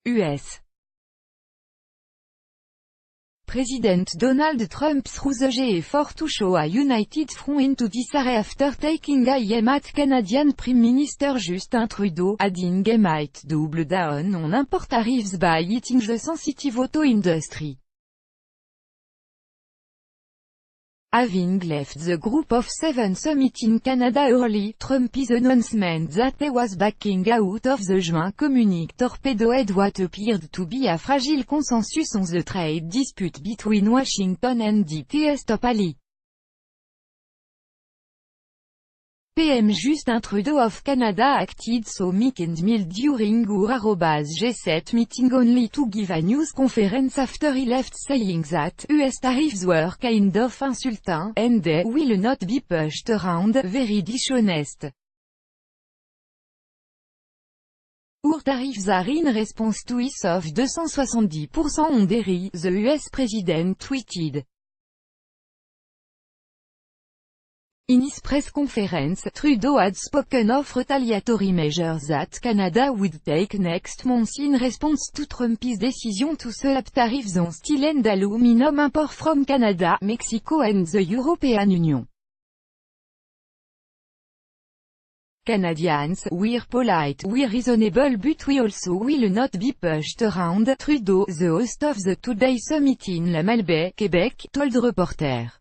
US. President Donald Trump through the G4 to show a united front into disarray after taking aim at Canadian Prime Minister Justin Trudeau, adding he might double down on import tariffs by hitting the sensitive auto industry. Having left the Group of Seven summit in Canada early, Trump's announcement that he was backing out of the Juin communique torpedoed what appeared to be a fragile consensus on the trade dispute between Washington and DTS top ally. PM Justin Trudeau of Canada acted so meek and mild during our G7 meeting only to give a news conference after he left saying that US tariffs were kind of insulting, and they will not be pushed around, very dishonest. Our tariffs are in response to his of 270% on dairy, the US president tweeted. In his press conference, Trudeau had spoken of retaliatory measures that Canada would take next month in response to Trump's decision to slap tariffs on steel and aluminum import from Canada, Mexico and the European Union. Canadians, we're polite, we're reasonable, but we also will not be pushed around, Trudeau, the host of the Today Summit in La Malbaie, Quebec, told reporter.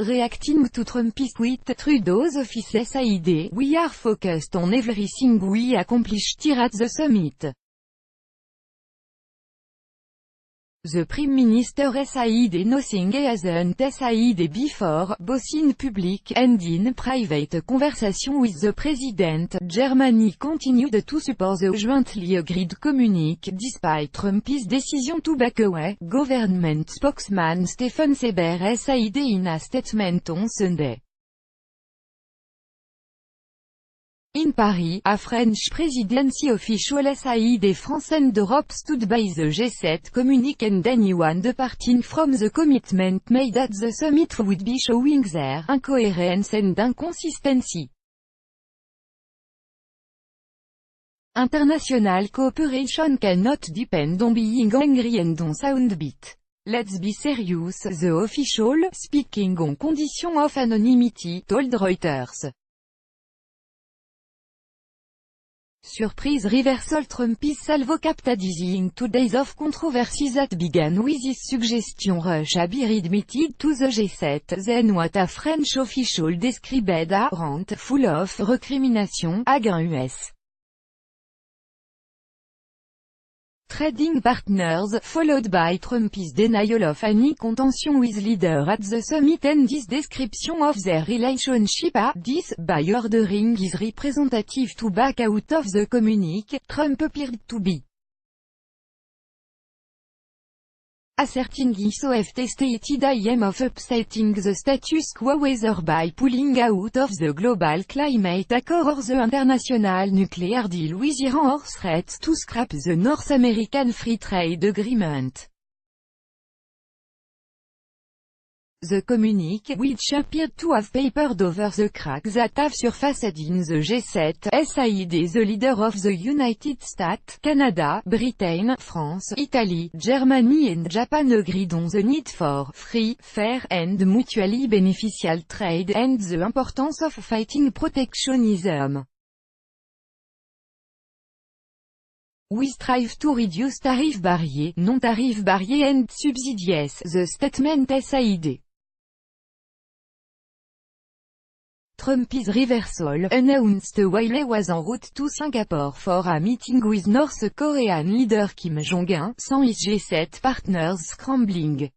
Reacting to Trump's tweet, Trudeau's office said, "We are focused on everything we accomplished here at the summit." The Prime Minister said nothing hasn't said before, both in public and in private conversation with the President. Germany continued to support the jointly agreed communique despite Trump's decision to back away, government spokesman Stephen Seber said in a statement on Sunday. In Paris, a French presidency official said France and Europe stood by the G7 communique and anyone departing from the commitment made at the summit would be showing their incoherence and inconsistency. International cooperation cannot depend on being angry and on soundbite. Let's be serious, the official, speaking on condition of anonymity, told Reuters. Surprise reversal. Trump's salvo-capitalizing 2 days of controversy that began with his suggestion Russia be readmitted to the G7, then what a French official described a rant full of recrimination against US trading partners, followed by Trump's denial of any contention with leaders at the summit and his description of their relationship this, by ordering his representative to back out of the communique. Trump appeared to be asserting his stated aim of upsetting the status quo whether by pulling out of the global climate accord or the international nuclear deal with Iran or threats to scrap the North American Free Trade Agreement. The communique, which appeared to have papered over the cracks that have surfaced in the G7, said the leader of the United States, Canada, Britain, France, Italy, Germany and Japan agreed on the need for free, fair, and mutually beneficial trade, and the importance of fighting protectionism. We strive to reduce tariff barriers, non-tariff barriers and subsidies, the statement said. Trump's reversal, announced while he was en route to Singapore for a meeting with North Korean leader Kim Jong-un, sans his G7 partners scrambling.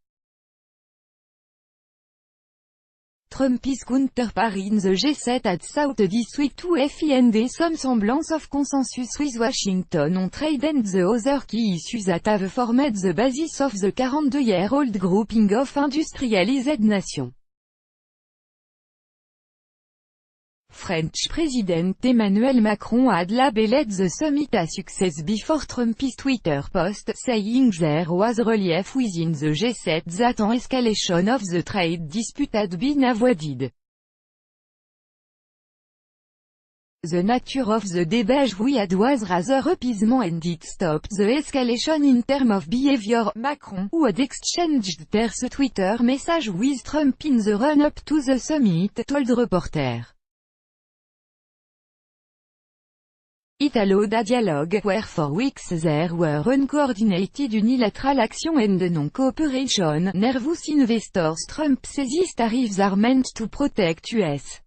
Trump's counterpart in the G7 had sought this week to find some semblance of consensus with Washington on trade and the other key issues that have formed the basis of the 42-year-old grouping of industrialized nations. French President Emmanuel Macron had labeled the summit a success before Trump's Twitter post, saying there was relief within the G7 that an escalation of the trade dispute had been avoided. The nature of the debate we had was rather appeasement and it stopped the escalation in terms of behavior. Macron, who had exchanged their Twitter message with Trump in the run-up to the summit, told reporter. It allowed a dialogue, where for weeks there were uncoordinated unilateral action and non-cooperation. Nervous investors. Trump says his tariffs are meant to protect U.S.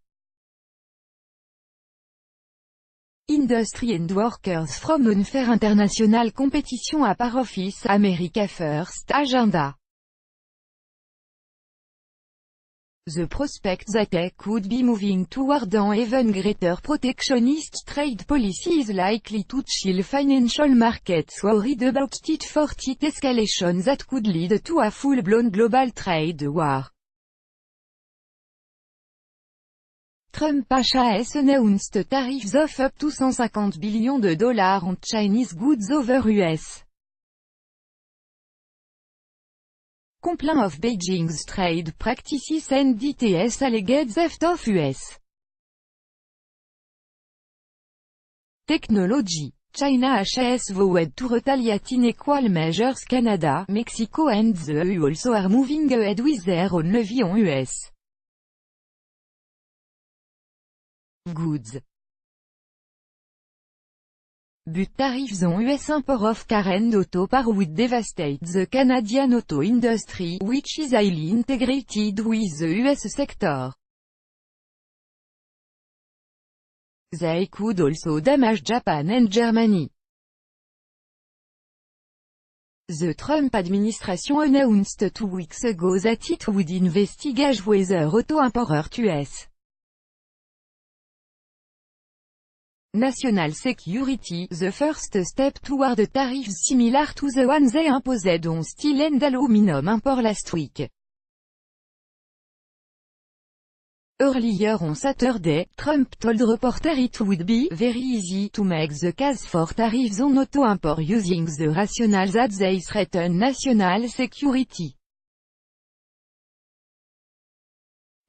industry and workers from unfair international competition à par office. America First agenda. The prospect that they could be moving toward an even greater protectionist trade policy is likely to chill financial markets worried about tit-for-tat escalation that could lead to a full-blown global trade war. Trump has announced tariffs of up to $150 billion on Chinese goods over U.S. complaint of Beijing's trade practices and its alleged theft of U.S. technology. China has vowed to retaliate in equal measures. Canada, Mexico and the EU also are moving ahead with their own levy on U.S. goods. But tariffs on U.S. import of car and auto parts would devastate the Canadian auto industry, which is highly integrated with the U.S. sector. They could also damage Japan and Germany. The Trump administration announced 2 weeks ago that it would investigate whether auto importers to U.S. national security, the first step toward tariffs similar to the ones they imposed on steel and aluminum import last week. Earlier on Saturday, Trump told reporters it would be very easy to make the case for tariffs on auto import using the rationale that they threaten national security.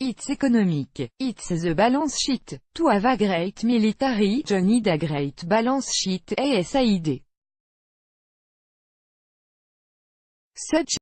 It's economic. It's the balance sheet. To have a great military, you need a great balance sheet, ASID. Such